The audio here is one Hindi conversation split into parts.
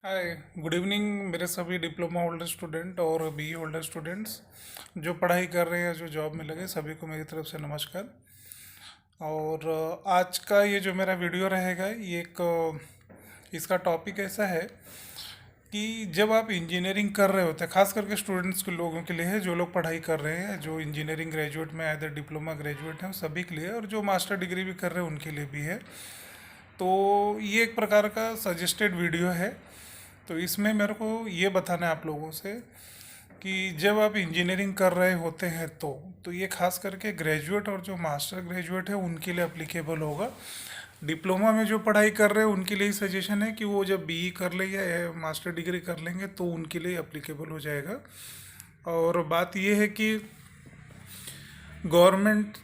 हाय, गुड इवनिंग मेरे सभी डिप्लोमा होल्डर स्टूडेंट और बीई होल्डर स्टूडेंट्स जो पढ़ाई कर रहे हैं, जो जॉब में लगे, सभी को मेरी तरफ से नमस्कार। और आज का ये जो मेरा वीडियो रहेगा, ये एक इसका टॉपिक ऐसा है कि जब आप इंजीनियरिंग कर रहे होते हैं, खास करके स्टूडेंट्स के लोगों के लिए है, जो लोग पढ़ाई कर रहे हैं, जो इंजीनियरिंग ग्रेजुएट में इधर डिप्लोमा ग्रेजुएट हैं, सभी के लिए, और जो मास्टर डिग्री भी कर रहे हैं उनके लिए भी है। तो ये एक प्रकार का सजेस्टेड वीडियो है। तो इसमें मेरे को ये बताना है आप लोगों से कि जब आप इंजीनियरिंग कर रहे होते हैं तो ये खास करके ग्रेजुएट और जो मास्टर ग्रेजुएट है उनके लिए अप्लीकेबल होगा। डिप्लोमा में जो पढ़ाई कर रहे हैं उनके लिए सजेशन है कि वो जब बीई कर ले या मास्टर डिग्री कर लेंगे तो उनके लिए अप्लीकेबल हो जाएगा। और बात ये है कि गवर्नमेंट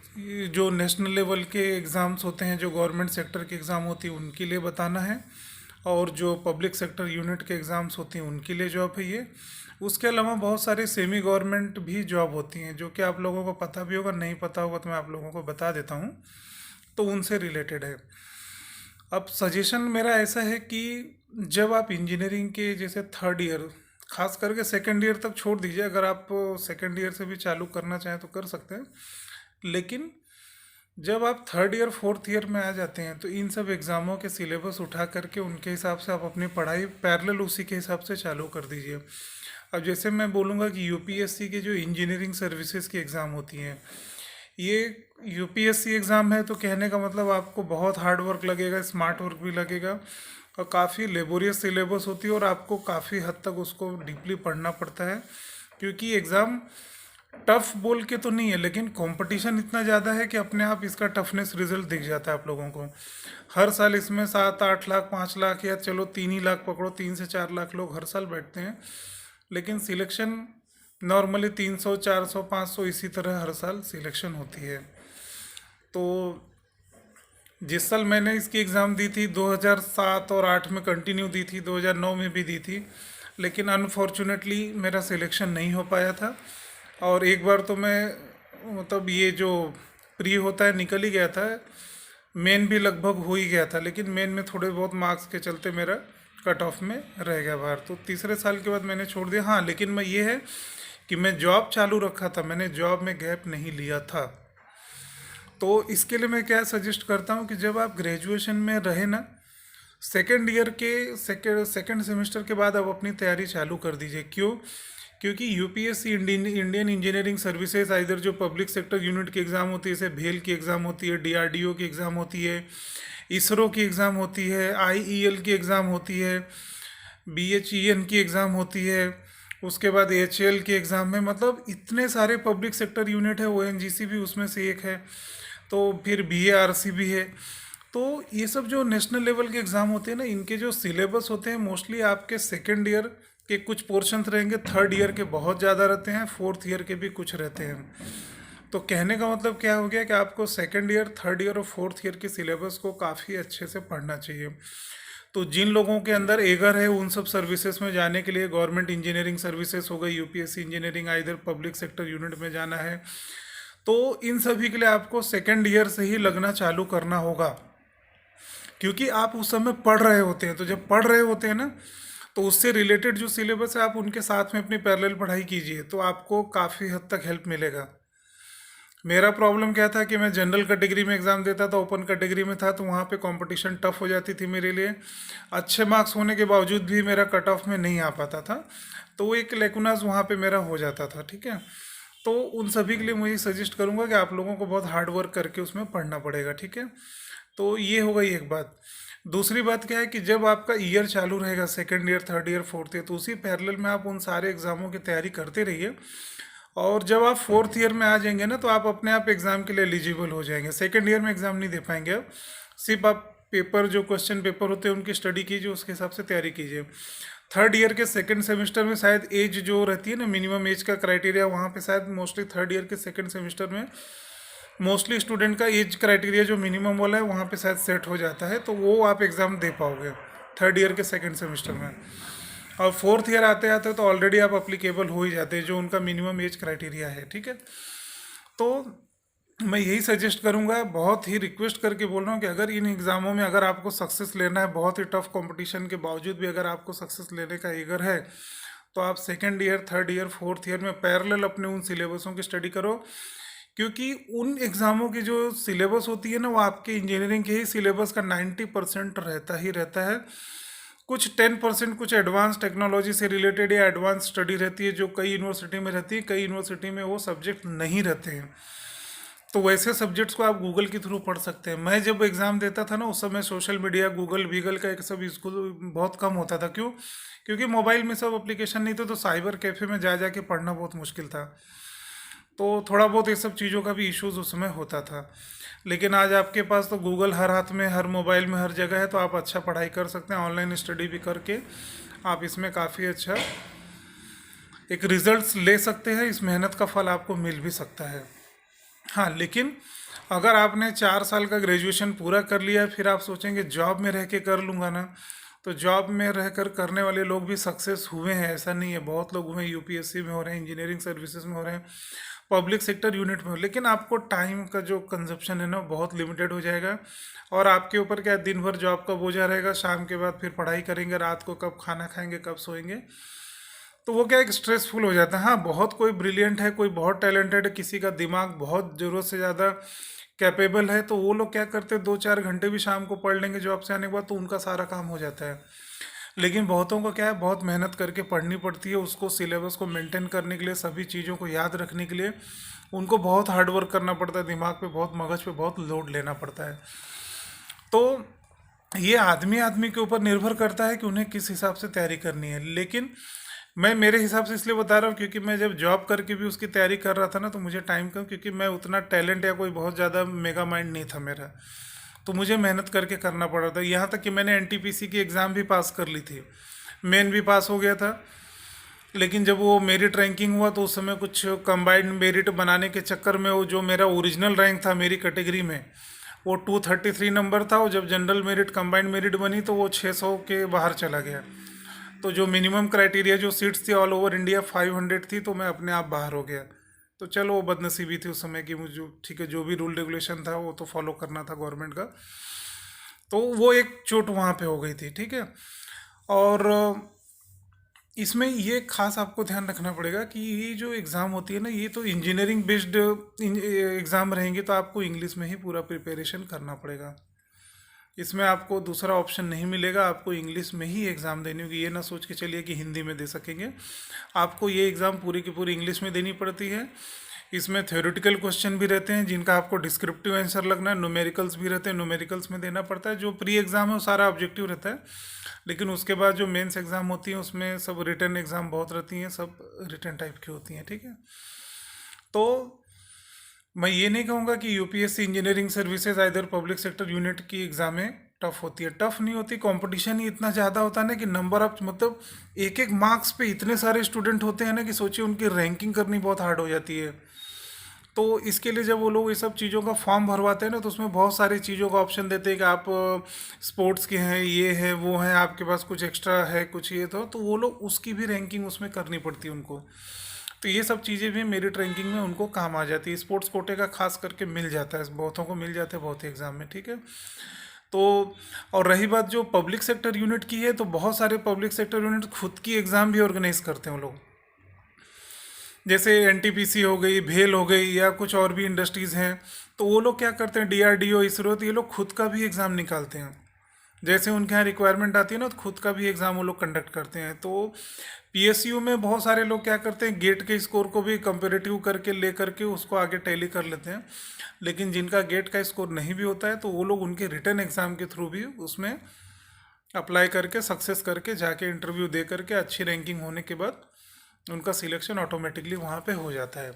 जो नेशनल लेवल के एग्ज़ाम्स होते हैं, जो गवर्नमेंट सेक्टर के एग्ज़ाम होती है उनके लिए बताना है, और जो पब्लिक सेक्टर यूनिट के एग्ज़ाम्स होती हैं उनके लिए जॉब है ये। उसके अलावा बहुत सारे सेमी गवर्नमेंट भी जॉब होती हैं जो कि आप लोगों को पता भी होगा, नहीं पता होगा तो मैं आप लोगों को बता देता हूँ। तो उनसे रिलेटेड है। अब सजेशन मेरा ऐसा है कि जब आप इंजीनियरिंग के जैसे थर्ड ईयर, खास करके सेकेंड ईयर तक छोड़ दीजिए, अगर आप सेकेंड ईयर से भी चालू करना चाहें तो कर सकते हैं, लेकिन जब आप थर्ड ईयर फोर्थ ईयर में आ जाते हैं तो इन सब एग्ज़ामों के सिलेबस उठा करके उनके हिसाब से आप अपनी पढ़ाई पैरेलल उसी के हिसाब से चालू कर दीजिए। अब जैसे मैं बोलूँगा कि यूपीएससी की जो इंजीनियरिंग सर्विसेज की एग्ज़ाम होती हैं, ये यूपीएससी एग्ज़ाम है, तो कहने का मतलब आपको बहुत हार्ड वर्क लगेगा, स्मार्ट वर्क भी लगेगा, और काफ़ी लेबोरियस सिलेबस होती है, और आपको काफ़ी हद तक उसको डीपली पढ़ना पड़ता है, क्योंकि एग्ज़ाम टफ बोल के तो नहीं है, लेकिन कंपटीशन इतना ज़्यादा है कि अपने आप इसका टफनेस रिजल्ट दिख जाता है आप लोगों को। हर साल इसमें 7-8 लाख 5 लाख, या चलो 3 ही लाख पकड़ो, 3 से 4 लाख लोग हर साल बैठते हैं, लेकिन सिलेक्शन नॉर्मली 300 400 500 इसी तरह हर साल सिलेक्शन होती है। तो जिस साल मैंने इसकी एग्ज़ाम दी थी 2007 और 8 में कंटिन्यू दी थी, 2009 में भी दी थी, लेकिन अनफॉर्चुनेटली मेरा सिलेक्शन नहीं हो पाया था। और एक बार तो मैं, मतलब ये जो प्री होता है निकल ही गया था, मेन भी लगभग हो ही गया था, लेकिन मेन में थोड़े बहुत मार्क्स के चलते मेरा कट ऑफ में रह गया बाहर। तो तीसरे साल के बाद मैंने छोड़ दिया। हाँ, लेकिन मैं ये है कि मैं जॉब चालू रखा था, मैंने जॉब में गैप नहीं लिया था। तो इसके लिए मैं क्या सजेस्ट करता हूँ कि जब आप ग्रेजुएशन में रहे ना, सेकेंड ईयर के सेकेंड सेमेस्टर के बाद आप अपनी तैयारी चालू कर दीजिए। क्यों? क्योंकि यूपीएससी इंडियन इंजीनियरिंग सर्विसेज इधर जो पब्लिक सेक्टर यूनिट की एग्ज़ाम होती है, जैसे भेल की एग्ज़ाम होती है, डीआरडीओ की एग्ज़ाम होती है, इसरो की एग्ज़ाम होती है, आईईएल की एग्ज़ाम होती है, बीएचईएन की एग्ज़ाम होती है, उसके बाद एचएल की एग्ज़ाम है, मतलब इतने सारे पब्लिक सेक्टर यूनिट है, ओएनजीसी भी उसमें से एक है, तो फिर बीएआरसी भी है। तो ये सब जो नेशनल लेवल के एग्ज़ाम होते हैं ना, इनके जो सिलेबस होते हैं मोस्टली आपके सेकेंड ईयर के कुछ पोर्शंस रहेंगे, थर्ड ईयर के बहुत ज़्यादा रहते हैं, फोर्थ ईयर के भी कुछ रहते हैं। तो कहने का मतलब क्या हो गया कि आपको सेकेंड ईयर, थर्ड ईयर और फोर्थ ईयर के सिलेबस को काफ़ी अच्छे से पढ़ना चाहिए। तो जिन लोगों के अंदर एगर है उन सब सर्विसेज में जाने के लिए, गवर्नमेंट इंजीनियरिंग सर्विसेज हो गई, यूपीएससी इंजीनियरिंग, इधर पब्लिक सेक्टर यूनिट में जाना है, तो इन सभी के लिए आपको सेकेंड ईयर से ही लगना चालू करना होगा, क्योंकि आप उस समय पढ़ रहे होते हैं। तो जब पढ़ रहे होते हैं ना, तो उससे रिलेटेड जो सिलेबस है आप उनके साथ में अपनी पैरेलल पढ़ाई कीजिए, तो आपको काफ़ी हद तक हेल्प मिलेगा। मेरा प्रॉब्लम क्या था कि मैं जनरल कैटेगरी में एग्ज़ाम देता था, ओपन कैटेगरी में था, तो वहाँ पे कंपटीशन टफ हो जाती थी मेरे लिए। अच्छे मार्क्स होने के बावजूद भी मेरा कट ऑफ में नहीं आ पाता था, तो वो एक लेकुनाज वहाँ पे मेरा हो जाता था। ठीक है, तो उन सभी के लिए मुझे सजेस्ट करूँगा कि आप लोगों को बहुत हार्ड वर्क करके उसमें पढ़ना पड़ेगा। ठीक है, तो ये हो गई एक बात। दूसरी बात क्या है कि जब आपका ईयर चालू रहेगा, second year, third year, fourth year, तो उसी पैरेलल में आप उन सारे एग्ज़ामों की तैयारी करते रहिए, और जब आप फोर्थ ईयर में आ जाएंगे ना, तो आप अपने आप एग्ज़ाम के लिए एलिजिबल हो जाएंगे। सेकेंड ईयर में एग्ज़ाम नहीं दे पाएंगे आप, सिर्फ आप पेपर, जो क्वेश्चन पेपर होते हैं उनकी स्टडी कीजिए, उसके हिसाब से तैयारी कीजिए। थर्ड ईयर के सेकंड सेमेस्टर में शायद एज जो रहती है ना, मिनिमम एज का क्राइटेरिया, वहाँ पे शायद मोस्टली थर्ड ईयर के सेकंड सेमेस्टर में मोस्टली स्टूडेंट का एज क्राइटेरिया जो मिनिमम वाला है वहाँ पे शायद सेट हो जाता है, तो वो आप एग्ज़ाम दे पाओगे थर्ड ईयर के सेकंड सेमेस्टर में। और फोर्थ ईयर आते आते तो ऑलरेडी आप अप्लीकेबल हो ही जाते हैं, जो उनका मिनिमम एज क्राइटेरिया है। ठीक है, तो मैं यही सजेस्ट करूंगा, बहुत ही रिक्वेस्ट करके बोल रहा हूँ कि अगर इन एग्ज़ामों में अगर आपको सक्सेस लेना है, बहुत ही टफ कंपटीशन के बावजूद भी अगर आपको सक्सेस लेने का ईगर है, तो आप second year, third year, fourth year में पैरेलल अपने उन सिलेबसों की स्टडी करो। क्योंकि उन एग्ज़ामों की जो सिलेबस होती है ना, वो आपके इंजीनियरिंग के ही सिलेबस का 90% रहता ही रहता है। कुछ 10% कुछ एडवांस टेक्नोलॉजी से रिलेटेड या एडवांस स्टडी रहती है, जो कई यूनिवर्सिटी में रहती है, कई यूनिवर्सिटी में वो सब्जेक्ट नहीं रहते हैं। तो वैसे सब्जेक्ट्स को आप गूगल के थ्रू पढ़ सकते हैं। मैं जब एग्ज़ाम देता था ना, उस समय सोशल मीडिया, गूगल वीगल का एक सब स्कूल बहुत कम होता था। क्यों? क्योंकि मोबाइल में सब एप्लीकेशन नहीं थे, तो साइबर कैफ़े में जा जा के पढ़ना बहुत मुश्किल था। तो थोड़ा बहुत ये सब चीज़ों का भी इश्यूज उस समय होता था। लेकिन आज आपके पास तो गूगल हर हाथ में, हर मोबाइल में, हर जगह है, तो आप अच्छा पढ़ाई कर सकते हैं। ऑनलाइन स्टडी भी करके आप इसमें काफ़ी अच्छा एक रिजल्ट्स ले सकते हैं। इस मेहनत का फल आपको मिल भी सकता है। हाँ, लेकिन अगर आपने 4 साल का ग्रेजुएशन पूरा कर लिया, फिर आप सोचेंगे जॉब में रह के कर लूँगा ना, तो जॉब में रहकर करने वाले लोग भी सक्सेस हुए हैं, ऐसा नहीं है। बहुत लोग हुए हैं, यूपीएससी में हो रहे हैं, इंजीनियरिंग सर्विसेज में हो रहे हैं, पब्लिक सेक्टर यूनिट में हो। लेकिन आपको टाइम का जो कंजप्शन है ना, बहुत लिमिटेड हो जाएगा। और आपके ऊपर क्या है, दिन भर जॉब का बोझा रहेगा, शाम के बाद फिर पढ़ाई करेंगे, रात को कब खाना खाएंगे, कब सोएंगे, तो वो क्या एक स्ट्रेसफुल हो जाता है। हाँ, बहुत कोई ब्रिलियंट है, कोई बहुत टैलेंटेड है, किसी का दिमाग बहुत ज़रूरत से ज़्यादा कैपेबल है, तो वो लोग क्या करते हैं, 2-4 घंटे भी शाम को पढ़ लेंगे जॉब से आने के बाद, तो उनका सारा काम हो जाता है। लेकिन बहुतों को क्या है, बहुत मेहनत करके पढ़नी पड़ती है, उसको सिलेबस को मेंटेन करने के लिए, सभी चीज़ों को याद रखने के लिए उनको बहुत हार्ड वर्क करना पड़ता है, दिमाग पे बहुत, मगज पे बहुत लोड लेना पड़ता है। तो ये आदमी आदमी के ऊपर निर्भर करता है कि उन्हें किस हिसाब से तैयारी करनी है। लेकिन मैं मेरे हिसाब से इसलिए बता रहा हूँ, क्योंकि मैं जब जॉब करके भी उसकी तैयारी कर रहा था ना, तो मुझे टाइम कम, क्योंकि मैं उतना टैलेंट या कोई बहुत ज़्यादा मेगा माइंड नहीं था मेरा, तो मुझे मेहनत करके करना पड़ा था। यहाँ तक कि मैंने एनटीपीसी की एग्ज़ाम भी पास कर ली थी, मेन भी पास हो गया था। लेकिन जब वो मेरिट रैंकिंग हुआ, तो उस समय कुछ कंबाइंड मेरिट बनाने के चक्कर में वो जो मेरा ओरिजिनल रैंक था मेरी कैटेगरी में, वो 233 नंबर था, और जब जनरल मेरिट कंबाइंड मेरिट बनी तो वो 600 के बाहर चला गया। तो जो मिनिमम क्राइटेरिया जो सीट्स थी ऑल ओवर इंडिया 500 थी, तो मैं अपने आप बाहर हो गया। तो चलो, वो बदनसीबी थी उस समय की मुझे, ठीक है, जो भी रूल रेगुलेशन था वो तो फॉलो करना था गवर्नमेंट का। तो वो एक चोट वहाँ पे हो गई थी, ठीक है। और इसमें ये खास आपको ध्यान रखना पड़ेगा कि ये जो एग्ज़ाम होती है ना, ये तो इंजीनियरिंग बेस्ड एग्ज़ाम रहेंगे, तो आपको इंग्लिश में ही पूरा प्रिपरेशन करना पड़ेगा। इसमें आपको दूसरा ऑप्शन नहीं मिलेगा, आपको इंग्लिश में ही एग्ज़ाम देनी होगी। ये ना सोच के चलिए कि हिंदी में दे सकेंगे, आपको ये एग्ज़ाम पूरी की पूरी इंग्लिश में देनी पड़ती है। इसमें थ्योरेटिकल क्वेश्चन भी रहते हैं, जिनका आपको डिस्क्रिप्टिव आंसर लगना है, न्यूमेरिकल्स भी रहते हैं, न्यूमेरिकल्स में देना पड़ता है। जो प्री एग्ज़ाम है वो सारा ऑब्जेक्टिव रहता है, लेकिन उसके बाद जो मेंस एग्ज़ाम होती हैं उसमें सब रिटर्न एग्ज़ाम बहुत रहती हैं, सब रिटर्न टाइप की होती हैं, ठीक है। तो मैं ये नहीं कहूँगा कि यूपीएससी इंजीनियरिंग सर्विसेज इधर पब्लिक सेक्टर यूनिट की एग्ज़ामें टफ होती है, टफ नहीं होती। कंपटीशन ही इतना ज़्यादा होता है ना कि नंबर ऑफ, मतलब एक एक मार्क्स पे इतने सारे स्टूडेंट होते हैं ना, कि सोचिए उनकी रैंकिंग करनी बहुत हार्ड हो जाती है। तो इसके लिए जब वो लोग ये सब चीज़ों का फॉर्म भरवाते हैं ना, तो उसमें बहुत सारी चीज़ों का ऑप्शन देते हैं कि आप स्पोर्ट्स के हैं, ये है, वो है, आपके पास कुछ एक्स्ट्रा है, कुछ ये तो वो लोग उसकी भी रैंकिंग उसमें करनी पड़ती है उनको। तो ये सब चीज़ें भी मेरिट रैंकिंग में उनको काम आ जाती है। स्पोर्ट्स कोटे का खास करके मिल जाता है, बहुतों को मिल जाता है, बहुत एग्जाम में, ठीक है। तो और रही बात जो पब्लिक सेक्टर यूनिट की है, तो बहुत सारे पब्लिक सेक्टर यूनिट खुद की एग्ज़ाम भी ऑर्गेनाइज करते हैं वो लोग। जैसे एनटीपीसी हो गई, भेल हो गई, या कुछ और भी इंडस्ट्रीज़ हैं, तो वो लोग क्या करते हैं, डीआरडीओ, इसरो, तो ये लोग खुद का भी एग्ज़ाम निकालते हैं। जैसे उनके यहाँ रिक्वायरमेंट आती है ना, तो खुद का भी एग्ज़ाम वो लोग कंडक्ट करते हैं। तो पीएसयू में बहुत सारे लोग क्या करते हैं, गेट के स्कोर को भी कंपेरेटिव करके ले करके उसको आगे टैली कर लेते हैं। लेकिन जिनका गेट का स्कोर नहीं भी होता है, तो वो लोग उनके रिटर्न एग्ज़ाम के थ्रू भी उसमें अप्लाई करके, सक्सेस करके, जाके इंटरव्यू दे करके, अच्छी रैंकिंग होने के बाद उनका सिलेक्शन ऑटोमेटिकली वहाँ पे हो जाता है।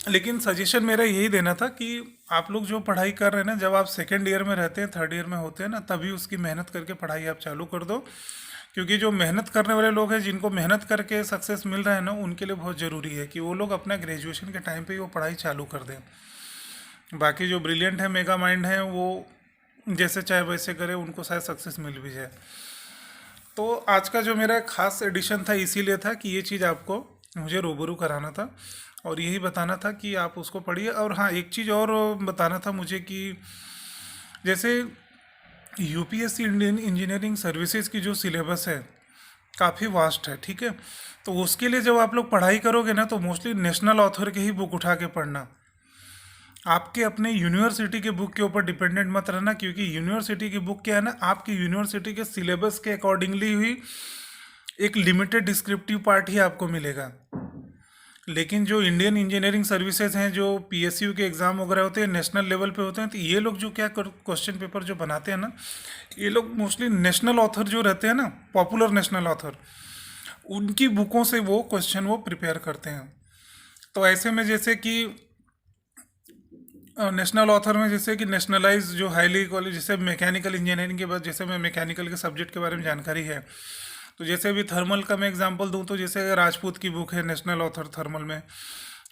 लेकिन सजेशन मेरा यही देना था कि आप लोग जो पढ़ाई कर रहे हैं ना, जब आप सेकेंड ईयर में रहते हैं, थर्ड ईयर में होते हैं ना, तभी उसकी मेहनत करके पढ़ाई आप चालू कर दो। क्योंकि जो मेहनत करने वाले लोग हैं, जिनको मेहनत करके सक्सेस मिल रहा है ना, उनके लिए बहुत ज़रूरी है कि वो लोग अपना ग्रेजुएशन के टाइम पे ही वो पढ़ाई चालू कर दें। बाकी जो ब्रिलियंट है, मेगा माइंड है, वो जैसे चाहे वैसे करे, उनको शायद सक्सेस मिल भी जाए। तो आज का जो मेरा खास एडिशन था, इसीलिए था कि ये चीज़ आपको मुझे रूबरू कराना था। और यही बताना था कि आप उसको पढ़िए। और हाँ, एक चीज़ और बताना था मुझे कि जैसे यूपीएससी इंडियन इंजीनियरिंग सर्विसेज की जो सिलेबस है काफ़ी वास्ट है, ठीक है। तो उसके लिए जब आप लोग पढ़ाई करोगे ना, तो मोस्टली नेशनल ऑथर के ही बुक उठा के पढ़ना। आपके अपने यूनिवर्सिटी के बुक के ऊपर डिपेंडेंट मत रहना, क्योंकि यूनिवर्सिटी की बुक क्या है ना, आपकी यूनिवर्सिटी के सिलेबस के अकॉर्डिंगली हुई एक लिमिटेड डिस्क्रिप्टिव पार्ट ही आपको मिलेगा। लेकिन जो इंडियन इंजीनियरिंग सर्विसेज हैं, जो पीएसयू के एग्ज़ाम वगैरह होते हैं, नेशनल लेवल पे होते हैं, तो ये लोग जो क्या क्वेश्चन पेपर जो बनाते हैं ना, ये लोग मोस्टली नेशनल ऑथर जो रहते हैं ना, पॉपुलर नेशनल ऑथर, उनकी बुकों से वो क्वेश्चन वो प्रिपेयर करते हैं। तो ऐसे में जैसे कि नेशनल ऑथर में जैसे कि नेशनलाइज जो हाईली कॉलेज, जैसे मैकेनिकल इंजीनियरिंग के बाद, जैसे मैं मैकेनिकल के सब्जेक्ट के बारे में जानकारी है, तो जैसे अभी थर्मल का मैं एग्जांपल दूं, तो जैसे राजपूत की बुक है नेशनल ऑथर थर्मल में।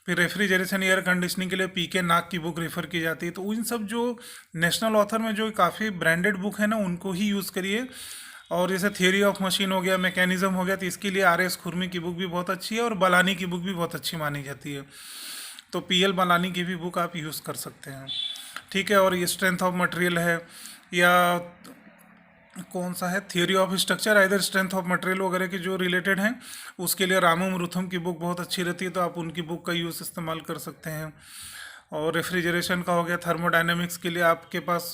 फिर रेफ्रिजरेशन एयर कंडीशनिंग के लिए पीके नाग की बुक रेफर की जाती है। तो इन सब जो नेशनल ऑथर में जो काफ़ी ब्रांडेड बुक है ना, उनको ही यूज़ करिए। और जैसे थियरी ऑफ मशीन हो गया, मैकेनिज्म हो गया, तो इसके लिए आर एस खुरमी की बुक भी बहुत अच्छी है, और बलानी की बुक भी बहुत अच्छी मानी जाती है। तो पीएल बलानी की भी बुक आप यूज़ कर सकते हैं, ठीक है। और ये स्ट्रेंथ ऑफ मटेरियल है, या कौन सा है, थियरी ऑफ स्ट्रक्चर, इधर स्ट्रेंथ ऑफ मटेरियल वगैरह के जो रिलेटेड हैं, उसके लिए राममरुथम की बुक बहुत अच्छी रहती है, तो आप उनकी बुक का यूज़ इस्तेमाल कर सकते हैं। और रेफ्रिजरेशन का हो गया, थर्मोडायनेमिक्स के लिए आपके पास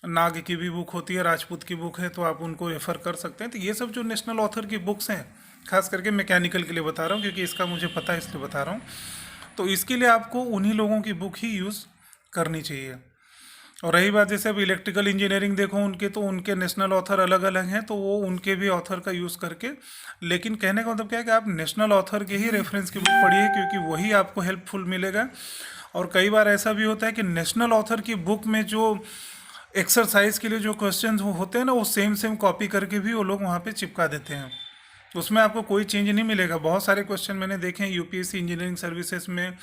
नाग की भी बुक होती है, राजपूत की बुक है, तो आप उनको रेफ़र कर सकते हैं। तो ये सब जो नेशनल ऑथर की बुक्स हैं, खास करके मैकेनिकल के लिए बता रहा हूँ, क्योंकि इसका मुझे पता है इसलिए बता रहा हूँ। तो इसके लिए आपको उन्हीं लोगों की बुक ही यूज़ करनी चाहिए। और रही बात जैसे अब इलेक्ट्रिकल इंजीनियरिंग देखो, उनके तो उनके नेशनल ऑथर अलग अलग हैं, तो वो उनके भी ऑथर का यूज़ करके, लेकिन कहने का मतलब क्या है कि आप नेशनल ऑथर के ही रेफरेंस की बुक पढ़िए, क्योंकि वही आपको हेल्पफुल मिलेगा। और कई बार ऐसा भी होता है कि नेशनल ऑथर की बुक में जो एक्सरसाइज के लिए जो क्वेश्चन होते हैं ना, वो सेम सेम कॉपी करके भी वो लोग वहाँ पे चिपका देते हैं। उसमें आपको कोई चेंज नहीं मिलेगा। बहुत सारे क्वेश्चन मैंने देखे हैं यूपीएससी इंजीनियरिंग सर्विसेज में,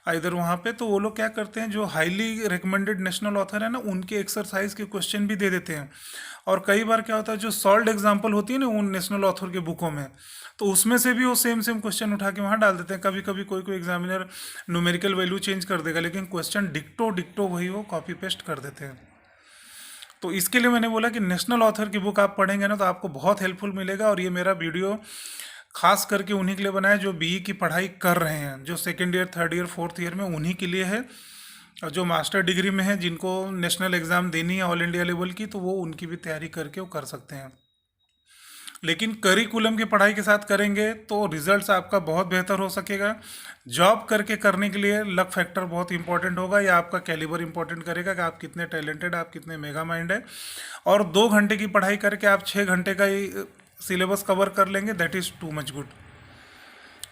इधर वहाँ पे, तो वो लोग क्या करते हैं, जो हाईली रिकमेंडेड नेशनल ऑथर है ना, उनके एक्सरसाइज के क्वेश्चन भी दे देते हैं। और कई बार क्या होता है, जो सॉल्व एग्जाम्पल होती है ना उन नेशनल ऑथर के बुकों में, तो उसमें से भी वो सेम सेम क्वेश्चन उठा के वहाँ डाल देते हैं। कभी कभी कोई कोई एग्जामिनर न्यूमेरिकल वैल्यू चेंज कर देगा, लेकिन क्वेश्चन डिक्टो डिक्टो वही वो कॉपी पेस्ट कर देते हैं। तो इसके लिए मैंने बोला कि नेशनल ऑथर की बुक आप पढ़ेंगे ना, तो आपको बहुत हेल्पफुल मिलेगा। और ये मेरा वीडियो खास करके उन्हीं के लिए बनाया जो बीई की पढ़ाई कर रहे हैं, जो second year, third year, fourth year में, उन्हीं के लिए है। और जो मास्टर डिग्री में है, जिनको नेशनल एग्ज़ाम देनी है ऑल इंडिया लेवल की, तो वो उनकी भी तैयारी करके वो कर सकते हैं। लेकिन करिकुलम की पढ़ाई के साथ करेंगे तो रिजल्ट्स आपका बहुत बेहतर हो सकेगा। जॉब करके करने के लिए लक फैक्टर बहुत इंपॉर्टेंट होगा, या आपका कैलिबर इंपॉर्टेंट करेगा कि आप कितने टैलेंटेड, आप कितने मेगा माइंड है। और 2 घंटे की पढ़ाई करके आप 6 घंटे का ही सिलेबस कवर कर लेंगे, that is too much good.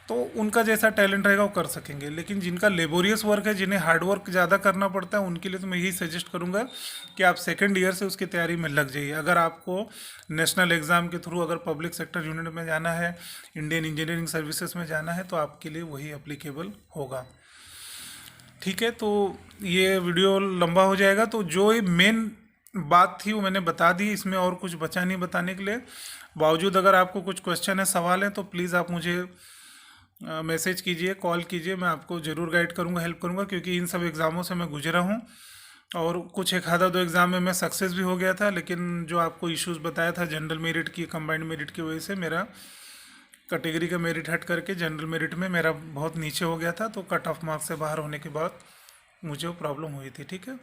तो उनका जैसा टैलेंट रहेगा वो कर सकेंगे। लेकिन जिनका लेबोरियस वर्क है, जिन्हें हार्ड वर्क ज़्यादा करना पड़ता है, उनके लिए तो मैं यही सजेस्ट करूंगा कि आप सेकंड ईयर से उसकी तैयारी में लग जाइए। अगर आपको नेशनल एग्ज़ाम के थ्रू अगर पब्लिक सेक्टर यूनिट में जाना है, इंडियन इंजीनियरिंग सर्विसेज में जाना है, तो आपके लिए वही एप्लीकेबल होगा, ठीक है। तो ये वीडियो लंबा हो जाएगा, तो जो ये मेन बात थी वो मैंने बता दी, इसमें और कुछ बचा नहीं बताने के लिए। बावजूद अगर आपको कुछ क्वेश्चन है, सवाल है, तो प्लीज़ आप मुझे मैसेज कीजिए, कॉल कीजिए, मैं आपको ज़रूर गाइड करूँगा, हेल्प करूँगा, क्योंकि इन सब एग्ज़ामों से मैं गुजरा हूँ। और कुछ एक आधा 2 एग्ज़ाम में मैं सक्सेस भी हो गया था, लेकिन जो आपको इश्यूज़ बताया था जनरल मेरिट की, कंबाइंड मेरिट की वजह से मेरा कैटेगरी का मेरिट हट करके जनरल मेरिट में मेरा बहुत नीचे हो गया था, तो कट ऑफ मार्क्स से बाहर होने के बाद मुझे वो प्रॉब्लम हुई थी, ठीक है।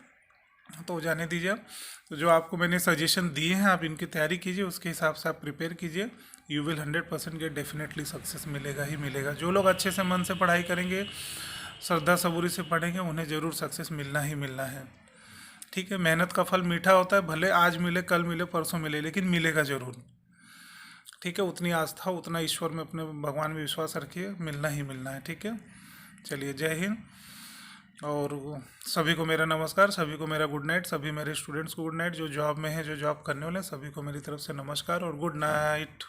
तो जाने दीजिए आप। तो जो आपको मैंने सजेशन दिए हैं, आप इनकी तैयारी कीजिए, उसके हिसाब से आप प्रिपेयर कीजिए। You will 100% get, definitely success मिलेगा ही मिलेगा। जो लोग अच्छे से मन से पढ़ाई करेंगे, श्रद्धा सबूरी से पढ़ेंगे, उन्हें ज़रूर सक्सेस मिलना ही मिलना है, ठीक है। मेहनत का फल मीठा होता है, भले आज मिले, कल मिले, परसों मिले, लेकिन मिलेगा ज़रूर, ठीक है। उतनी आस्था, उतना ईश्वर में, अपने भगवान में विश्वास रखिए, मिलना ही मिलना है, ठीक है। चलिए, जय हिंद। और सभी को मेरा नमस्कार, सभी को मेरा गुड नाइट, सभी मेरे स्टूडेंट्स को गुड नाइट, जो जॉब में है, जो जॉब करने वाले हैं, सभी को मेरी तरफ से नमस्कार और गुड नाइट।